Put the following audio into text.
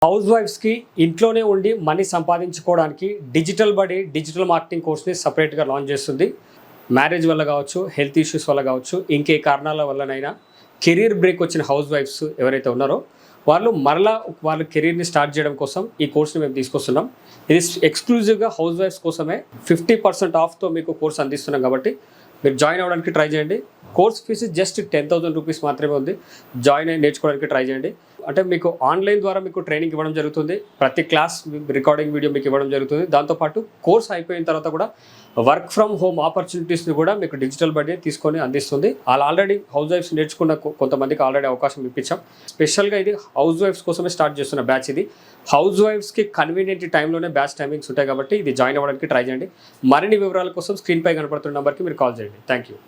House వైఫ్స్కి ఇంట్లోనే ఉండి money సంపాదించుకోవడానికి డిజిటల్ మార్కెటింగ్ కోర్స్ని సపరేట్గా లాంచ్ చేస్తుంది. మ్యారేజ్ వల్ల కావచ్చు, హెల్త్ ఇష్యూస్ వల్ల కావచ్చు, ఇంకే కారణాల వల్లనైనా కెరీర్ బ్రేక్ వచ్చిన హౌస్ వైఫ్స్ ఎవరైతే ఉన్నారో వాళ్ళు మరలా వాళ్ళ కెరీర్ని స్టార్ట్ చేయడం కోసం ఈ కోర్స్ని మేము తీసుకొస్తున్నాం. ఇది ఎక్స్క్లూజివ్గా హౌస్ వైఫ్స్ కోసమే 50% ఆఫ్తో మీకు కోర్స్ అందిస్తున్నాం. కాబట్టి మీరు జాయిన్ అవ్వడానికి ట్రై చేయండి. కోర్స్ ఫీజు జస్ట్ 10,000 రూపీస్ మాత్రమే ఉంది. జాయిన్ అయ్యి నేర్చుకోవడానికి ట్రై చేయండి. అంటే మీకు ఆన్లైన్ ద్వారా మీకు ట్రైనింగ్ ఇవ్వడం జరుగుతుంది. ప్రతి క్లాస్ రికార్డింగ్ వీడియో మీకు ఇవ్వడం జరుగుతుంది. దాంతోపాటు కోర్స్ అయిపోయిన తర్వాత కూడా వర్క్ ఫ్రమ్ హోమ్ ఆపర్చునిటీస్ని కూడా మీకు డిజిటల్ బడ్డీ తీసుకొని అందిస్తుంది. వాళ్ళు ఆల్రెడీ హౌస్ వైఫ్స్ నేర్చుకున్న కొంతమందికి ఆల్రెడీ అవకాశం ఇప్పించాం. స్పెషల్గా ఇది హౌస్ వైఫ్స్ కోసమే స్టార్ట్ చేస్తున్న బ్యాచ్. ఇది హౌస్ వైఫ్స్కి కన్వీనియంట్ టైంలోనే బ్యాచ్ టైమింగ్స్ ఉంటాయి కాబట్టి ఇది జాయిన్ అవ్వడానికి ట్రై చేయండి. మరిన్ని వివరాల కోసం స్క్రీన్పై కనపడుతున్న నెంబర్కి మీరు కాల్ చేయండి. Thank you.